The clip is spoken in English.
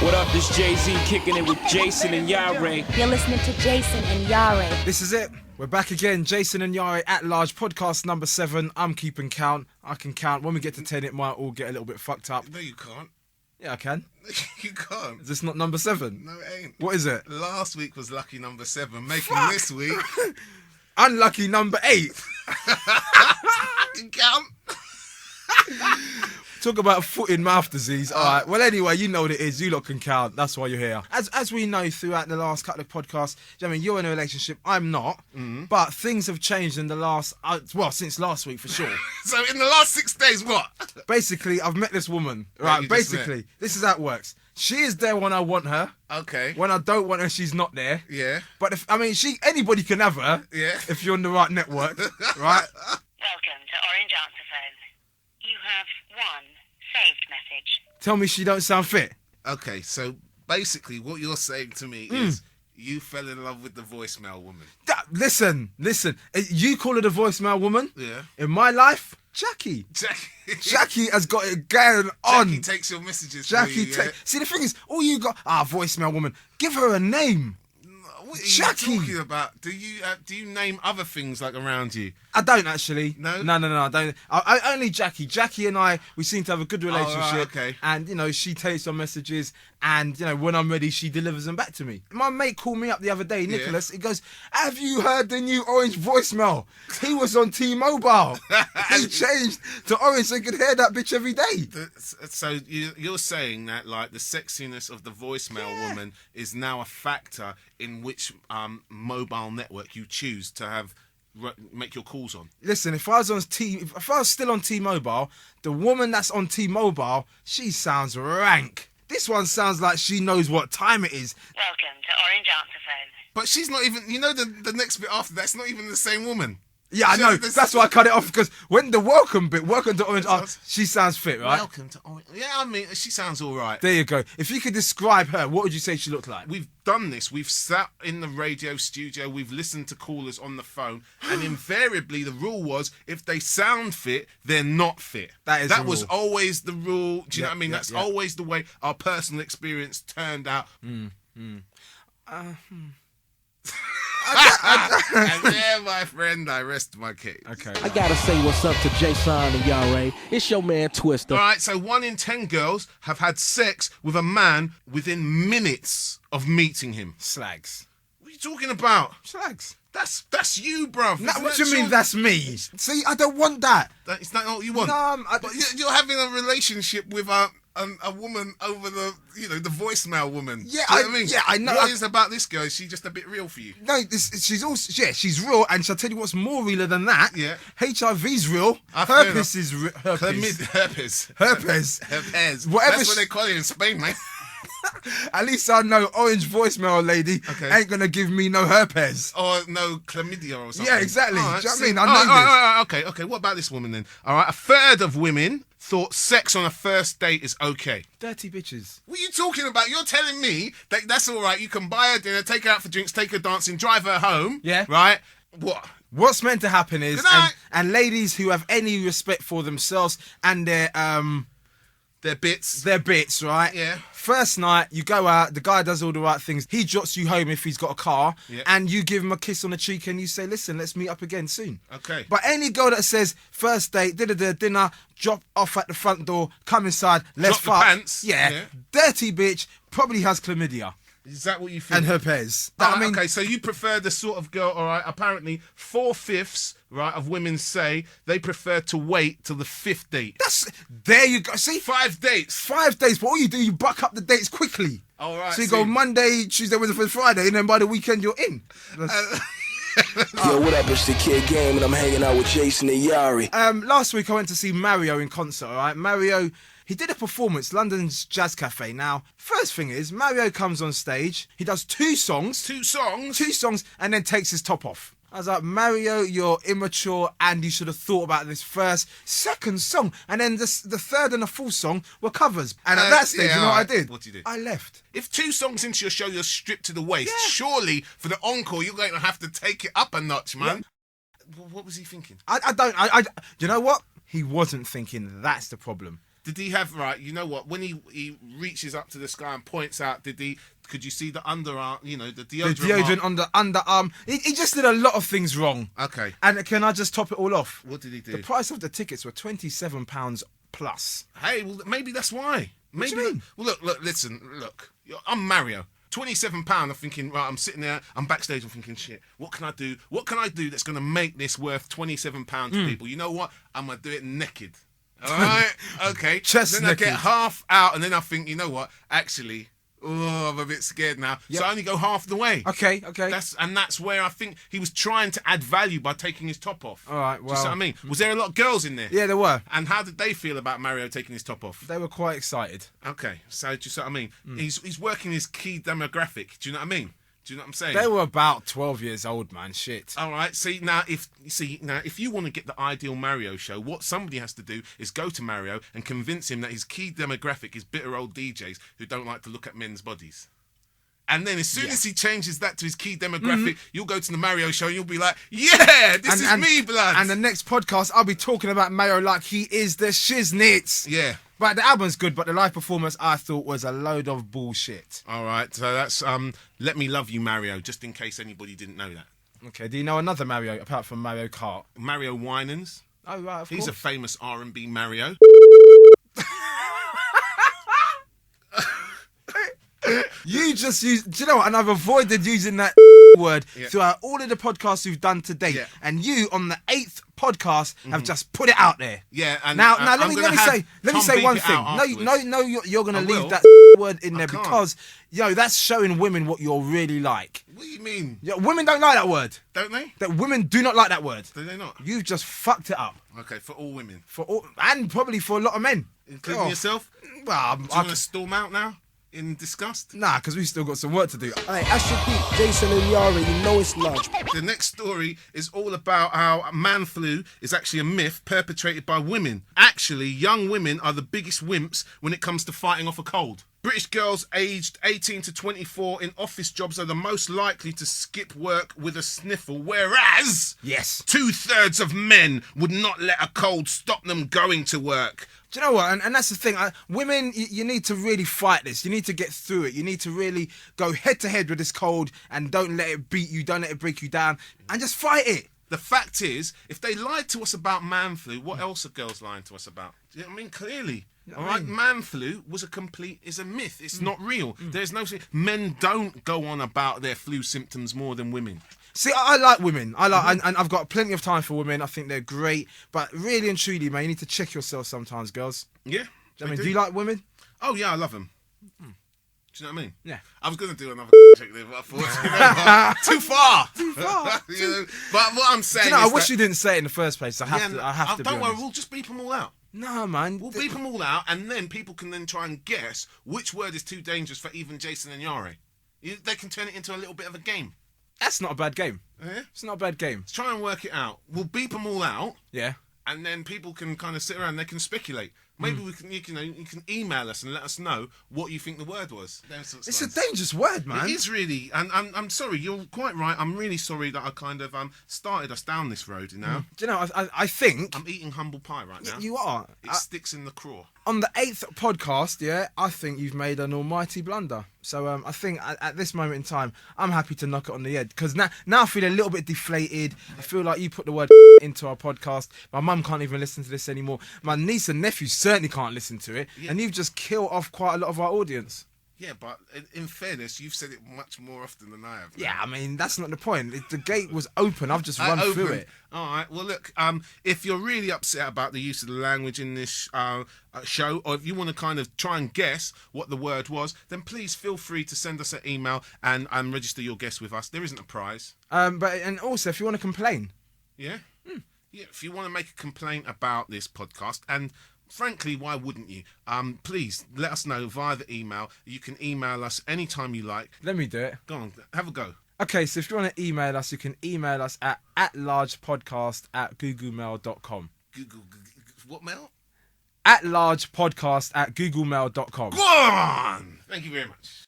What up, this Jay-Z kicking it with Jason and Iyare. You're listening to Jason and Iyare. This is it. We're back again. Jason and Iyare at large, podcast number 7. I'm keeping count. I can count. When we get to 10, it might all get a little bit fucked up. No, you can't. Yeah, I can. You can't. Is this not number 7? No, it ain't. What is it? Last week was lucky number 7. Making Fuck. this week. Unlucky number 8. You count. Talk about foot in mouth disease. All right. Well, anyway, you know what it is. You lot can count. That's why you're here. As we know throughout the last couple of podcasts, I mean, you're in a relationship. I'm not. Mm-hmm. But things have changed in the last, since last week for sure. So in the last 6 days, what? Basically, I've met this woman. Right. Basically, this is how it works. She is there when I want her. Okay. When I don't want her, she's not there. Yeah. But anybody can have her. Yeah. If you're on the right network, right? Welcome to Orange Answer Phone. You have one saved message. Tell me she don't sound fit. Okay, so basically what you're saying to me is you fell in love with the voicemail woman. Listen. You call her the voicemail woman? Yeah. In my life, Jackie. Jackie has got it going on. Jackie takes your messages Jackie for you, yeah? See, the thing is, all you got... voicemail woman. Give her a name. What are Jackie. you talking about? Do you name other things like around you? I don't actually. No? No, I don't. I only Jackie. Jackie and I, we seem to have a good relationship. Oh, right, okay. And, she takes on messages and, when I'm ready, she delivers them back to me. My mate called me up the other day, Nicholas. He goes, have you heard the new Orange voicemail? He was on T-Mobile. He changed to Orange so he could hear that bitch every day. So you're saying that, like, the sexiness of the voicemail woman is now a factor in which mobile network you choose to have make your calls on. Listen, if I was still on T-Mobile, the woman that's on T-Mobile, she sounds rank. This one sounds like she knows what time it is. Welcome to Orange Answer Phone. But she's not even, the next bit after that's not even the same woman. Yeah, I know. That's why I cut it off, because when the welcome to Orange, she sounds fit, right? Welcome to Orange. Yeah, I mean, she sounds all right. There you go. If you could describe her, what would you say she looked like? We've done this. We've sat in the radio studio. We've listened to callers on the phone. And invariably, the rule was, if they sound fit, they're not fit. That was always the rule. Do you know what I mean? That's always the way our personal experience turned out. And there, my friend, I rest my case. Okay. I gotta say what's up to Jason and Iyare. It's your man Twister. All right, so 1 in 10 girls have had sex with a man within minutes of meeting him. Slags. What are you talking about? Slags. That's you, bruv. What do you mean that's me? See, I don't want that. Is that not what you want? No, but you're having a relationship with a woman over the voicemail woman. Yeah, Do you know what I mean? Yeah, I know. What is about this girl? Is she just a bit real for you? No, she's real, and shall I tell you what's more realer than that? Yeah. HIV's real. Herpes is real. Herpes. Herpes. That's what they call it in Spain, mate. At least I know Orange voicemail lady ain't gonna give me no herpes. Or no chlamydia or something. Yeah, exactly. Right, Do you know what I mean? I know this. Okay. What about this woman then? All right, 1/3 of women thought sex on a first date is okay. Dirty bitches. What are you talking about? You're telling me that that's all right. You can buy her dinner, take her out for drinks, take her dancing, drive her home. Yeah. Right? What? What's meant to happen is, Good night. and ladies who have any respect for themselves and their bits, right? Yeah. First night, you go out, the guy does all the right things. He drops you home if he's got a car, and you give him a kiss on the cheek and you say, listen, let's meet up again soon. Okay. But any girl that says, first date, dinner, drop off at the front door, come inside, let's Drop the fuck. pants. Yeah. Dirty bitch, probably has chlamydia. Is that what you think? And herpes. Okay, so you prefer the sort of girl, all right, apparently 4/5, right, of women say they prefer to wait till the 5th date. There you go. See? 5 dates. 5 days, but all you do, you buck up the dates quickly. All right. So you go Monday, Tuesday, Wednesday, Friday, and then by the weekend you're in. Yo, what up? It's the Kid Game, and I'm hanging out with Jason and Iyare. Last week I went to see Mario in concert, all right? Mario, he did a performance, London's Jazz Cafe. Now, first thing is, Mario comes on stage, he does 2 songs. 2 songs? 2 songs, and then takes his top off. I was like, Mario, you're immature and you should have thought about this first, second song. And then the third and the fourth song were covers. And at that stage, you know what I did? What did you do? I left. If 2 songs into your show, you're stripped to the waist, surely for the encore, you're going to have to take it up a notch, man. Yeah. What was he thinking? You know what? He wasn't thinking. That's the problem. Did he have, right, you know what, when he reaches up to the sky and points out, could you see the underarm, the deodorant? The deodorant on the underarm. He just did a lot of things wrong. Okay. And can I just top it all off? What did he do? The price of the tickets were £27 plus. Hey, well, maybe that's why. What do you mean? Well, look. I'm Mario. £27. I'm thinking, right, I'm sitting there, I'm backstage, I'm thinking, shit, what can I do? What can I do that's going to make this worth £27 to people? You know what? I'm going to do it naked. All right? Okay. Chest then naked. I get half out, and then I think, you know what? Actually, I'm a bit scared now. Yep. So I only go half the way. Okay. That's where I think he was trying to add value by taking his top off. All right, Do you see what I mean? Was there a lot of girls in there? Yeah, there were. And how did they feel about Mario taking his top off? They were quite excited. Okay, so do you see what I mean? He's working his key demographic. Do you know what I mean? Do you know what I'm saying? They were about 12 years old, man. Shit. All right. If you want to get the ideal Mario show, what somebody has to do is go to Mario and convince him that his key demographic is bitter old DJs who don't like to look at men's bodies. And then as soon as he changes that to his key demographic, you'll go to the Mario show and you'll be like, yeah, this is me, blood. And the next podcast, I'll be talking about Mario like he is the shiznits. Yeah. But the album's good, but the live performance I thought was a load of bullshit. All right. So that's Let Me Love You, Mario, just in case anybody didn't know that. Okay, do you know another Mario apart from Mario Kart? Mario Winans. Oh, right, of He's course. a famous R&B Mario. You just use... Do you know what? And I've avoided using that word throughout all of the podcasts we've done to date. Yeah. And you, on the 8th podcast, have just put it out there. Yeah, and now let me say one thing. No, you're going to leave that word in there can't. because, that's showing women what you're really like. What do you mean? Women don't like that word. Don't they? That women do not like that word. Do they not? You've just fucked it up. Okay, for all women. And probably for a lot of men. Including yourself? Well, do you want to storm out now? In disgust? Nah, because we've still got some work to do. Alright, Asher Pete, Jason and Iyare, you know it's large. The next story is all about how man flu is actually a myth perpetrated by women. Actually, young women are the biggest wimps when it comes to fighting off a cold. British girls aged 18 to 24 in office jobs are the most likely to skip work with a sniffle, whereas 2/3 of men would not let a cold stop them going to work. Do you know what? And that's the thing. Women, you need to really fight this. You need to get through it. You need to really go head to head with this cold and don't let it beat you. Don't let it break you down. And just fight it. The fact is, if they lied to us about man flu, what else are girls lying to us about? Do you know what I mean? Clearly. All right, man flu is a myth. It's not real. There's no... Men don't go on about their flu symptoms more than women. See, I like women. And I've got plenty of time for women. I think they're great. But really and truly, man, you need to check yourself sometimes, girls. Yeah. Do you like women? Oh, yeah, I love them. Do you know what I mean? Yeah. I was going to do another check there, but I thought, too far. But what I'm saying I wish you didn't say it in the first place. I have to Don't be worry, honest. we'll just beep them all out. No, man. We'll beep them all out, and then people can then try and guess which word is too dangerous for even Jason and Iyare. They can turn it into a little bit of a game. That's not a bad game. Yeah? It's not a bad game. Let's try and work it out. We'll beep them all out. Yeah. And then people can kind of sit around. They can speculate. Maybe you can email us and let us know what you think the word was. It's a dangerous word, man. It is really, and I'm sorry. You're quite right. I'm really sorry that I kind of started us down this road. Do you know, I think I'm eating humble pie right now. You are. It sticks in the craw. On the 8th podcast, I think you've made an almighty blunder. So I think at this moment in time, I'm happy to knock it on the head because now I feel a little bit deflated. I feel like you put the word into our podcast. My mum can't even listen to this anymore. My niece and nephew certainly can't listen to it. Yeah. And you've just killed off quite a lot of our audience. Yeah, but in fairness, you've said it much more often than I have. Yeah, I mean, that's not the point. The gate was open. I've just run through it. All right. Well, look, if you're really upset about the use of the language in this show, or if you want to kind of try and guess what the word was, then please feel free to send us an email and register your guess with us. There isn't a prize. And also, if you want to complain. Yeah? Yeah, if you want to make a complaint about this podcast, and frankly, why wouldn't you? Please let us know via the email. You can email us anytime you like. Let me do it. Go on, have a go. Okay, so if you want to email us, you can email us at largepodcast@googlemail.com. What mail? @largepodcast@googlemail.com. Go on! Thank you very much.